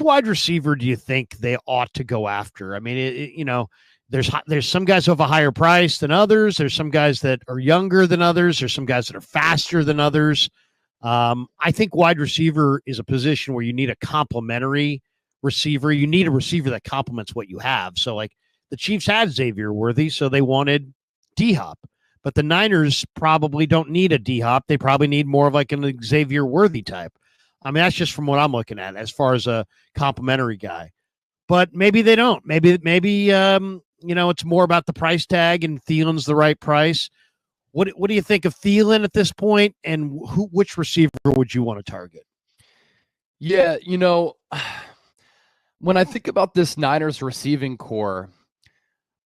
wide receiver do you think they ought to go after? I mean, there's some guys who have a higher price than others. There's some guys that are younger than others. There's some guys that are faster than others. I think wide receiver is a position where you need a complementary receiver. You need a receiver that complements what you have. So, like, the Chiefs had Xavier Worthy, so they wanted D-Hop. But the Niners probably don't need a D-Hop. They probably need more of like an Xavier Worthy type. I mean, that's just from what I'm looking at as far as a complimentary guy. But maybe they don't. Maybe it's more about the price tag, and Thielen's the right price. What do you think of Thielen at this point, and which receiver would you want to target? Yeah, when I think about this Niners receiving core,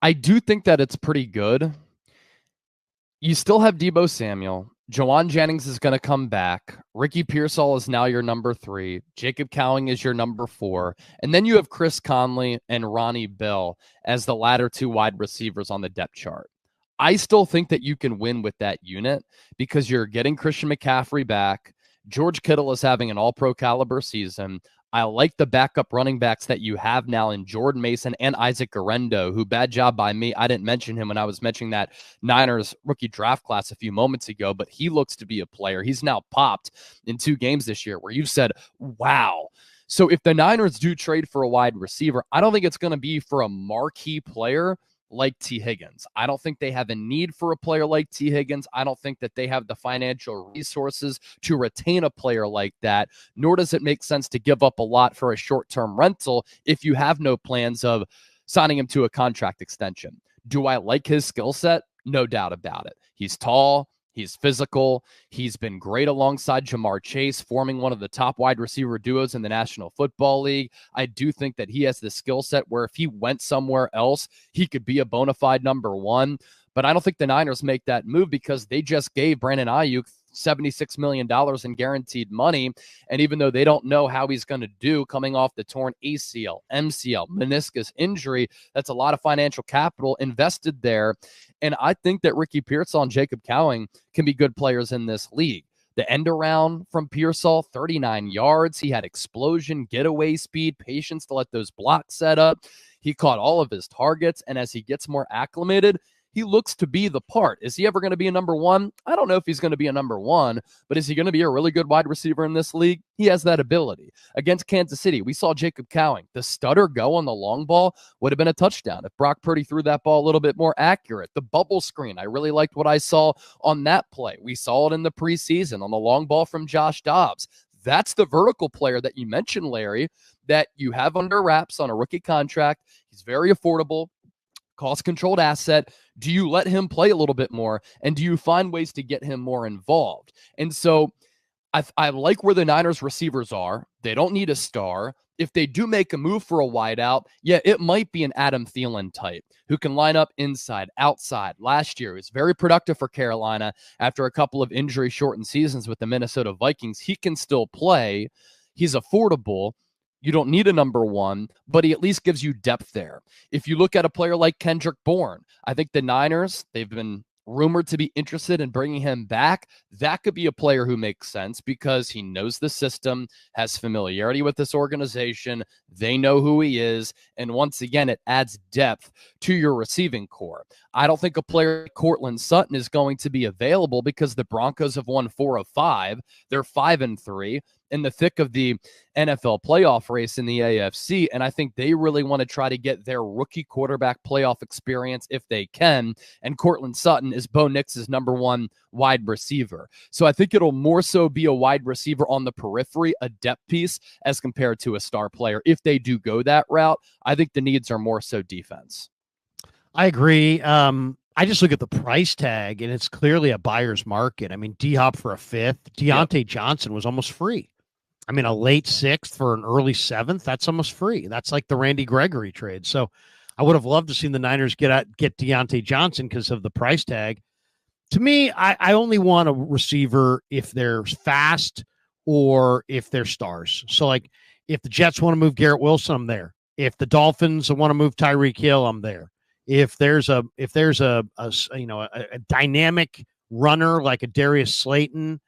I do think that it's pretty good. You still have Deebo Samuel. Jawan Jennings is going to come back. Ricky Pearsall is now your number 3. Jacob Cowing is your number 4. And then you have Chris Conley and Ronnie Bell as the latter 2 wide receivers on the depth chart. I still think that you can win with that unit because you're getting Christian McCaffrey back. George Kittle is having an all-pro caliber season. I like the backup running backs that you have now in Jordan Mason and Isaac Guerrero, who, bad job by me, I didn't mention him when I was mentioning that Niners rookie draft class a few moments ago, but he looks to be a player. He's now popped in 2 games this year where you've said, wow. So if the Niners do trade for a wide receiver, I don't think it's going to be for a marquee player like Tee Higgins. I don't think they have a need for a player like Tee Higgins. I don't think that they have the financial resources to retain a player like that, nor does it make sense to give up a lot for a short-term rental if you have no plans of signing him to a contract extension. Do I like his skill set? No doubt about it. He's tall. He's physical. He's been great alongside Jamar Chase, forming one of the top wide receiver duos in the National Football League. I do think that he has the skill set where if he went somewhere else, he could be a bona fide number 1. But I don't think the Niners make that move because they just gave Brandon Ayuk $76 million in guaranteed money. And even though they don't know how he's going to do coming off the torn ACL, MCL, meniscus injury, that's a lot of financial capital invested there. And I think that Ricky Pearsall and Jacob Cowing can be good players in this league. The end around from Pearsall, 39 yards. He had explosion, getaway speed, patience to let those blocks set up. He caught all of his targets. And as he gets more acclimated, he looks to be the part. Is he ever going to be a number 1? I don't know if he's going to be a number 1, but is he going to be a really good wide receiver in this league? He has that ability. Against Kansas City, we saw Jacob Cowing. The stutter go on the long ball would have been a touchdown if Brock Purdy threw that ball a little bit more accurate. The bubble screen, I really liked what I saw on that play. We saw it in the preseason on the long ball from Josh Dobbs. That's the vertical player that you mentioned, Larry, that you have under wraps on a rookie contract. He's very affordable. Cost-controlled asset. Do you let him play a little bit more? And do you find ways to get him more involved? And so I like where the Niners receivers are. They don't need a star. If they do make a move for a wideout, yeah, it might be an Adam Thielen type who can line up inside, outside. Last year, he was very productive for Carolina after a couple of injury-shortened seasons with the Minnesota Vikings. He can still play. He's affordable. You don't need a number 1, but he at least gives you depth there. If you look at a player like Kendrick Bourne, I think the Niners, they've been rumored to be interested in bringing him back. That could be a player who makes sense because he knows the system, has familiarity with this organization. They know who he is. And once again, it adds depth to your receiving core. I don't think a player like Courtland Sutton is going to be available because the Broncos have won 4 of 5. They're 5-3. In the thick of the NFL playoff race in the AFC, and I think they really want to try to get their rookie quarterback playoff experience if they can, and Courtland Sutton is Bo Nix's number 1 wide receiver. So I think it'll more so be a wide receiver on the periphery, a depth piece, as compared to a star player. If they do go that route, I think the needs are more so defense. I agree. I just look at the price tag, and it's clearly a buyer's market. I mean, D-Hop for a 5th. Deontay Johnson was almost free. I mean, a late 6th for an early 7th, that's almost free. That's like the Randy Gregory trade. So I would have loved to see the Niners get Deontay Johnson because of the price tag. To me, I only want a receiver if they're fast or if they're stars. So, like, if the Jets want to move Garrett Wilson, I'm there. If the Dolphins want to move Tyreek Hill, I'm there. If there's a dynamic runner like a Darius Slayton,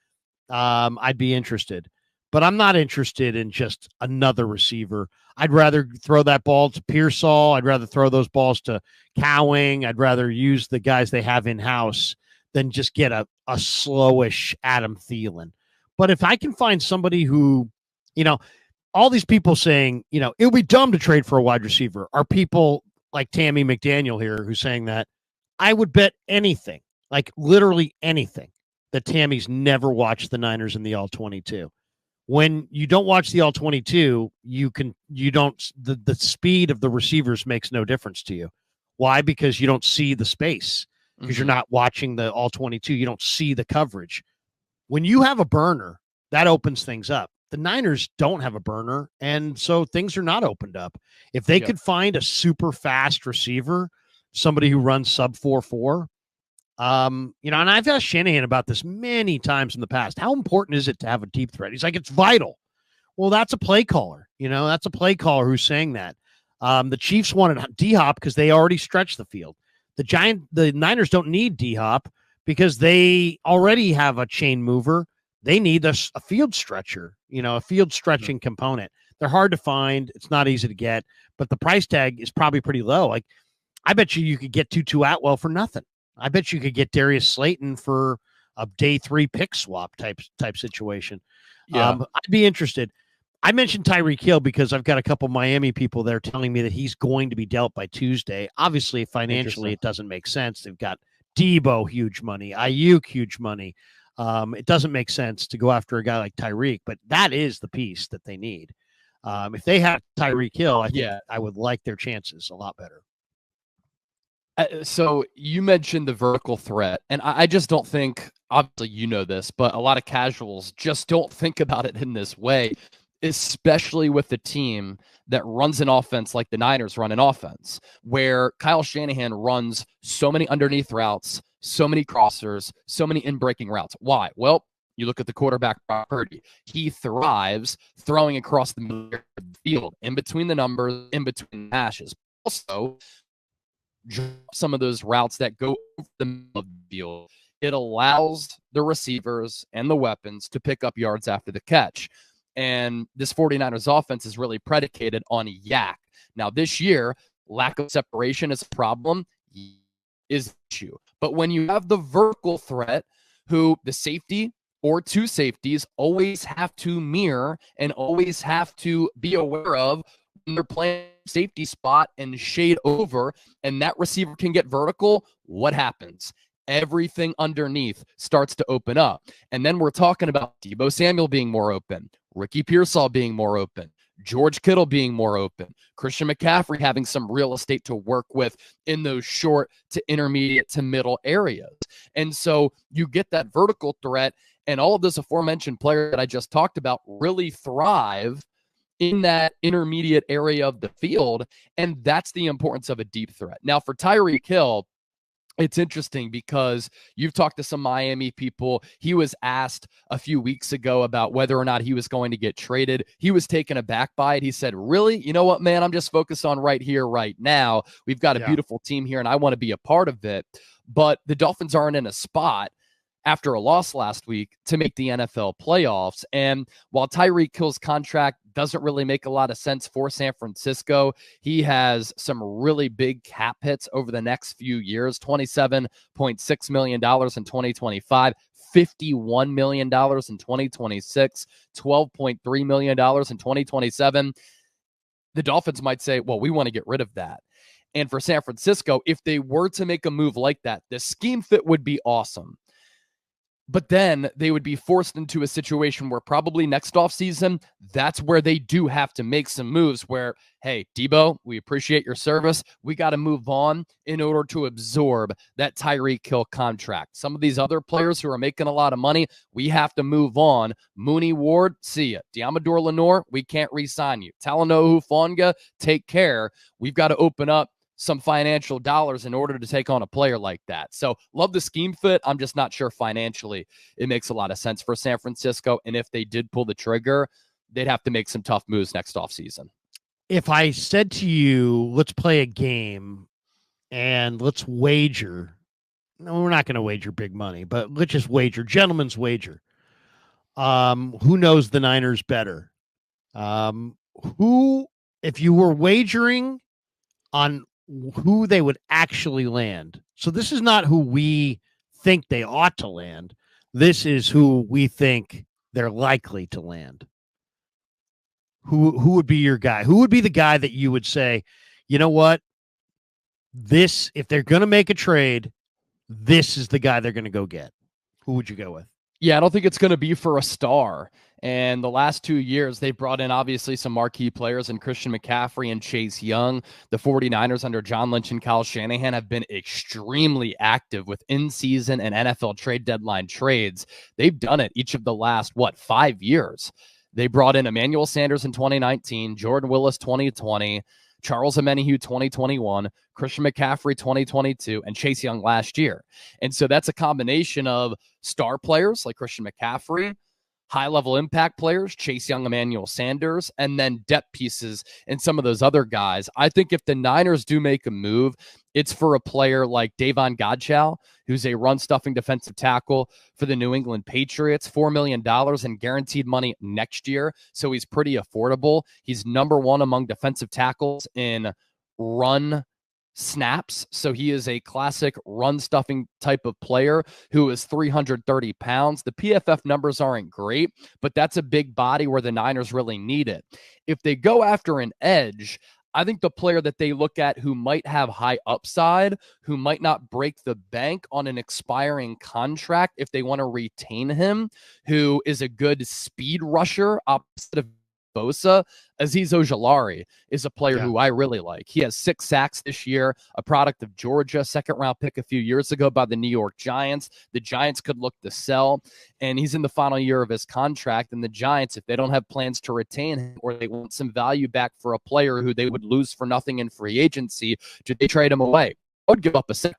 I'd be interested. but I'm not interested in just another receiver. I'd rather throw that ball to Pearsall. I'd rather throw those balls to Cowing. I'd rather use the guys they have in-house than just get a slowish Adam Thielen. But if I can find somebody who, all these people saying, it would be dumb to trade for a wide receiver are people like Tammy McDaniel here who's saying that. I would bet anything, like literally anything, that Tammy's never watched the Niners in the All-22. When you don't watch the All-22, the speed of the receivers makes no difference to you. Why? Because you don't see the space, because you're not watching the All-22. You don't see the coverage. When you have a burner, that opens things up. The Niners don't have a burner, and so things are not opened up. If they could find a super fast receiver, somebody who runs sub 4.4, and I've asked Shanahan about this many times in the past. How important is it to have a deep threat? He's like, it's vital. Well, that's a play caller. That's a play caller who's saying that. The Chiefs wanted D-Hop because they already stretched the field. The Niners don't need D-Hop because they already have a chain mover. They need a field stretcher, a field stretching component. They're hard to find. It's not easy to get, but the price tag is probably pretty low. Like, I bet you could get Tutu Atwell for nothing. I bet you could get Darius Slayton for a day 3 pick swap type situation. Yeah. I'd be interested. I mentioned Tyreek Hill because I've got a couple Miami people there telling me that he's going to be dealt by Tuesday. Obviously, financially, it doesn't make sense. They've got Debo, huge money, Ayuk, huge money. It doesn't make sense to go after a guy like Tyreek, but that is the piece that they need. If they had Tyreek Hill, I think I would like their chances a lot better. So you mentioned the vertical threat, and I just don't think, obviously this, but a lot of casuals just don't think about it in this way, especially with the team that runs an offense like the Niners run an offense, where Kyle Shanahan runs so many underneath routes, so many crossers, so many in-breaking routes. Why? Well, you look at the quarterback, Brock Purdy. He thrives throwing across the middle of the field, in between the numbers, in between the hashes. Also, some of those routes that go over the middle of the field, it allows the receivers and the weapons to pick up yards after the catch. And this 49ers offense is really predicated on yak. Now, this year, lack of separation is a problem, is an issue. But when you have the vertical threat, who the safety or two safeties always have to mirror and always have to be aware of when they're playing safety spot and shade over, and that receiver can get vertical, what happens? Everything underneath starts to open up. And then we're talking about Deebo Samuel being more open, Ricky Pearsall being more open, George Kittle being more open, Christian McCaffrey having some real estate to work with in those short to intermediate to middle areas. And so you get that vertical threat, and all of those aforementioned players that I just talked about really thrive in that intermediate area of the field, and that's the importance of a deep threat. Now, for Tyreek Hill, it's interesting because you've talked to some Miami people. He was asked a few weeks ago about whether or not he was going to get traded. He was taken aback by it. He said, really? You know what, man? I'm just focused on right here, right now. We've got a beautiful team here, and I want to be a part of it. But the Dolphins aren't in a spot after a loss last week to make the NFL playoffs. And while Tyreek Hill's contract doesn't really make a lot of sense for San Francisco, he has some really big cap hits over the next few years, $27.6 million in 2025, $51 million in 2026, $12.3 million in 2027. The Dolphins might say, well, we want to get rid of that. And for San Francisco, if they were to make a move like that, the scheme fit would be awesome. But then they would be forced into a situation where probably next offseason, that's where they do have to make some moves where, hey, Debo, we appreciate your service. We got to move on in order to absorb that Tyreek Hill contract. Some of these other players who are making a lot of money, we have to move on. Mooney Ward, see ya. Diamador Lenore, we can't re-sign you. Talanoa Hufanga, take care. We've got to open up some financial dollars in order to take on a player like that. So love the scheme fit. I'm just not sure financially it makes a lot of sense for San Francisco. And if they did pull the trigger, they'd have to make some tough moves next offseason. If I said to you, let's play a game and let's wager. No, we're not going to wager big money, but let's just wager, gentleman's wager. Who knows the Niners better? Who, if you were wagering on who they would actually land. So this is not who we think they ought to land. This is who we think they're likely to land. Who would be your guy? Who would be the guy that you would say, you know what? This, if they're going to make a trade, this is the guy they're going to go get. Who would you go with? Yeah, I don't think it's going to be for a star. And the last 2 years, they've brought in obviously some marquee players in Christian McCaffrey and Chase Young. The 49ers under John Lynch and Kyle Shanahan have been extremely active with in-season and NFL trade deadline trades. They've done it each of the last, 5 years. They brought in Emmanuel Sanders in 2019, Jordan Willis 2020, Charles Omenihu 2021, Christian McCaffrey 2022, and Chase Young last year. And so that's a combination of star players like Christian McCaffrey, high-level impact players, Chase Young, Emmanuel Sanders, and then depth pieces and some of those other guys. I think if the Niners do make a move, it's for a player like Davon Godchaux, who's a run-stuffing defensive tackle for the New England Patriots, $4 million in guaranteed money next year, so he's pretty affordable. He's number one among defensive tackles in run snaps, so he is a classic run-stuffing type of player who is 330 pounds. The PFF numbers aren't great, but that's a big body where the Niners really need it. If they go after an edge, I think the player that they look at who might have high upside, who might not break the bank on an expiring contract if they want to retain him, who is a good speed rusher opposite of Bosa, Azeez Ojulari is a player who I really like. He has 6 sacks this year, a product of Georgia, second-round pick a few years ago by the New York Giants. The Giants could look to sell, and he's in the final year of his contract, and the Giants, if they don't have plans to retain him or they want some value back for a player who they would lose for nothing in free agency, do they trade him away? I would give up a second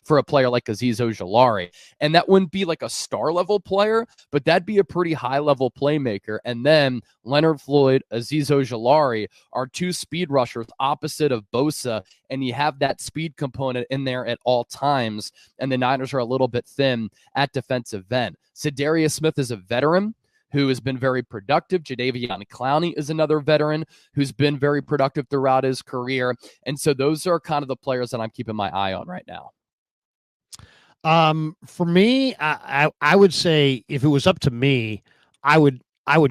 for a player like Azeez Ojulari. And that wouldn't be like a star level player, but that'd be a pretty high level playmaker. And then Leonard Floyd, Azeez Ojulari are 2 speed rushers opposite of Bosa. And you have that speed component in there at all times. And the Niners are a little bit thin at defensive end. Sedarius Smith is a veteran who has been very productive. Jadeveon Clowney is another veteran who's been very productive throughout his career. And so those are kind of the players that I'm keeping my eye on right now. For me, I would say if it was up to me, I would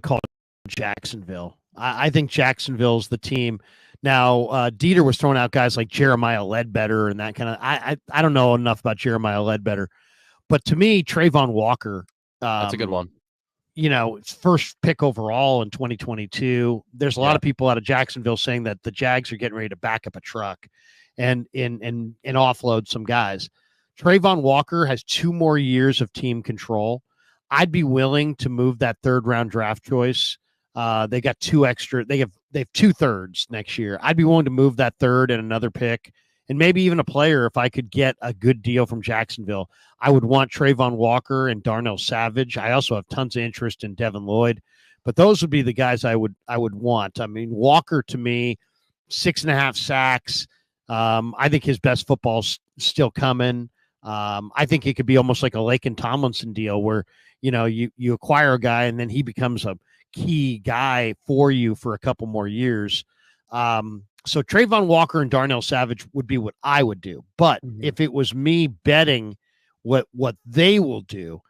call Jacksonville. I think Jacksonville's the team. Now, Dieter was throwing out guys like Jeremiah Ledbetter and that kind of. I don't know enough about Jeremiah Ledbetter, but to me, Trayvon Walker. That's a good one. You know, it's first pick overall in 2022. There's a lot of people out of Jacksonville saying that the Jags are getting ready to back up a truck and offload some guys. Trayvon Walker has 2 more years of team control. I'd be willing to move that 3rd round draft choice. They got 2 extra. They have 2 thirds next year. I'd be willing to move that 3rd and another pick, and maybe even a player if I could get a good deal from Jacksonville. I would want Trayvon Walker and Darnell Savage. I also have tons of interest in Devin Lloyd, but those would be the guys I would want. I mean, Walker to me, 6.5 sacks. I think his best football's still coming. I think it could be almost like a Laken Tomlinson deal where, you know, you acquire a guy and then he becomes a key guy for you for a couple more years. So Trayvon Walker and Darnell Savage would be what I would do. But if it was me betting what they will do,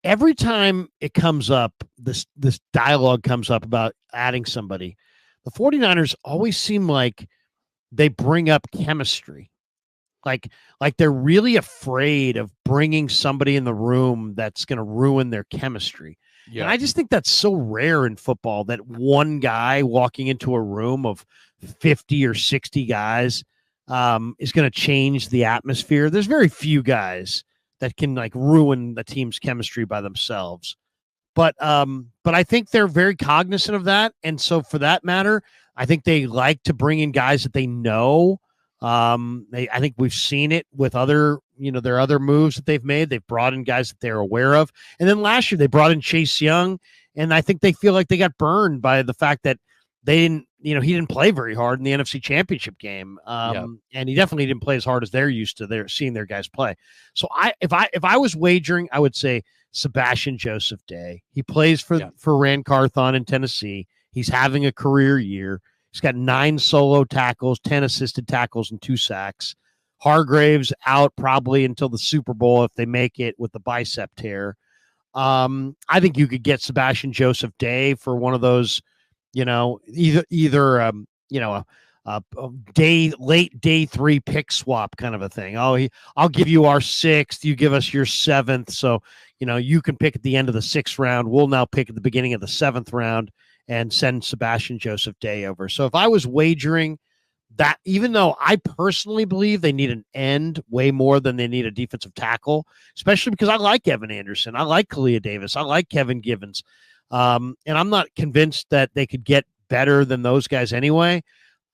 every time it comes up, this dialogue comes up about adding somebody, the 49ers always seem like they bring up chemistry. Like they're really afraid of bringing somebody in the room that's going to ruin their chemistry. Yeah. And I just think that's so rare in football that one guy walking into a room of 50 or 60 guys is going to change the atmosphere. There's very few guys that can like ruin the team's chemistry by themselves. But I think they're very cognizant of that. And so for that matter, I think they like to bring in guys that they know. I think we've seen it with other, their other moves that they've made. They've brought in guys that they're aware of. And then last year they brought in Chase Young, and I think they feel like they got burned by the fact that they didn't, he didn't play very hard in the NFC Championship game. And he definitely didn't play as hard as they're used to seeing their guys play. So if I was wagering, I would say Sebastian Joseph Day. He plays for Rand Carthon in Tennessee. He's having a career year. He's got 9 solo tackles, 10 assisted tackles, and 2 sacks. Hargrave's out probably until the Super Bowl if they make it with the bicep tear. I think you could get Sebastian Joseph Day for one of those, either a late day 3 pick swap kind of a thing. I'll give you our 6th, you give us your 7th. So, you can pick at the end of the 6th round. We'll now pick at the beginning of the 7th round and send Sebastian Joseph Day over. So if I was wagering that, even though I personally believe they need an end way more than they need a defensive tackle, especially because I like Evan Anderson, I like Kalia Davis, I like Kevin Givens, and I'm not convinced that they could get better than those guys anyway.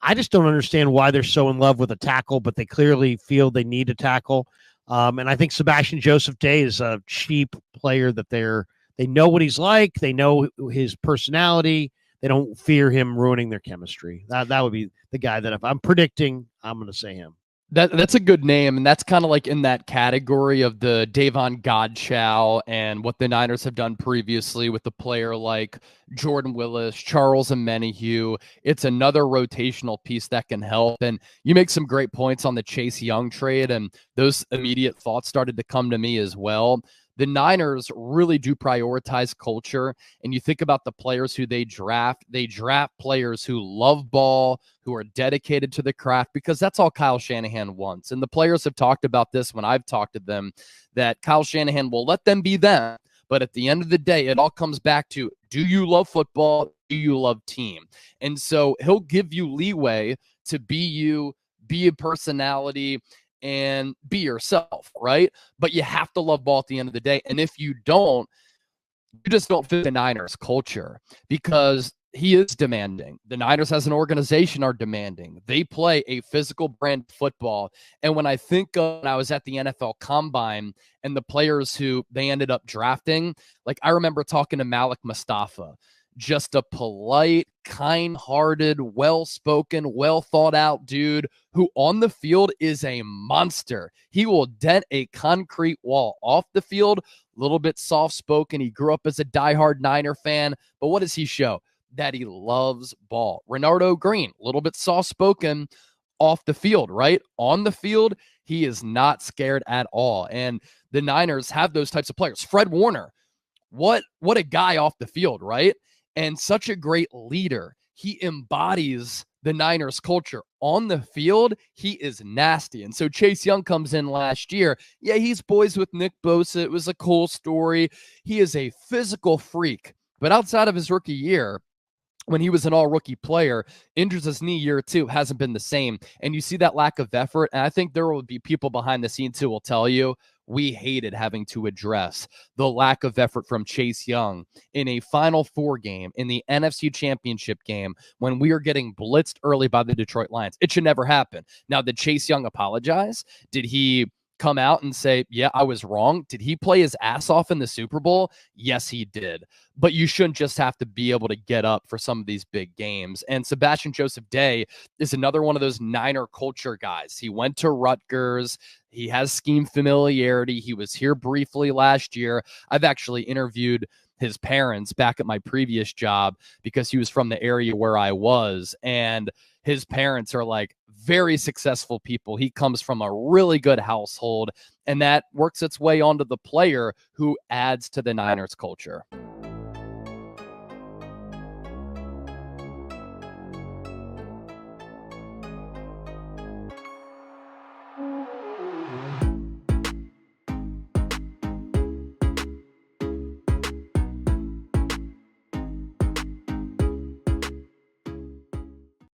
I just don't understand why they're so in love with a tackle, but they clearly feel they need a tackle. And I think Sebastian Joseph Day is a cheap player that they know what he's like. They know his personality. They don't fear him ruining their chemistry. That would be the guy that if I'm predicting, I'm going to say him. That's a good name, and that's kind of like in that category of the Davon Godchow and what the Niners have done previously with a player like Jordan Willis, Charles Omenihu. It's another rotational piece that can help. And you make some great points on the Chase Young trade, and those immediate thoughts started to come to me as well. The Niners really do prioritize culture, and you think about the players who they draft players who love ball, who are dedicated to the craft, because that's all Kyle Shanahan wants. And the players have talked about this when I've talked to them, that Kyle Shanahan will let them be them. But at the end of the day, it all comes back to, do you love football? Do you love team? And so he'll give you leeway to be you, be a personality, and be yourself, right? But you have to love ball at the end of the day. And if you don't, you just don't fit the Niners culture, because he is demanding. The Niners as an organization are demanding. They play a physical brand of football. And when I think of when I was at the NFL Combine and the players who they ended up drafting, like I remember talking to Malik Mustafa, just a polite, kind-hearted, well-spoken, well-thought-out dude who on the field is a monster. He will dent a concrete wall. Off the field, a little bit soft-spoken. He grew up as a diehard Niner fan, but what does he show? That he loves ball. Renardo Green, a little bit soft-spoken off the field, right? On the field, he is not scared at all. And the Niners have those types of players. Fred Warner, what a guy off the field, right? And such a great leader. He embodies the Niners culture. On the field, he is nasty. And so Chase Young comes in last year. Yeah, he's boys with Nick Bosa. It was a cool story. He is a physical freak. But outside of his rookie year, when he was an all-rookie player, injures his knee year 2, hasn't been the same. And you see that lack of effort. And I think there will be people behind the scenes who will tell you, we hated having to address the lack of effort from Chase Young in a Final Four game, in the NFC Championship game, when we are getting blitzed early by the Detroit Lions. It should never happen. Now, did Chase Young apologize? Did he come out and say, yeah, I was wrong? Did he play his ass off in the Super Bowl? Yes, he did. But you shouldn't just have to be able to get up for some of these big games. And Sebastian Joseph Day is another one of those Niner culture guys. He went to Rutgers. He has scheme familiarity. He was here briefly last year. I've actually interviewed his parents back at my previous job because he was from the area where I was. And his parents are like very successful people. He comes from a really good household, and that works its way onto the player who adds to the Niners culture.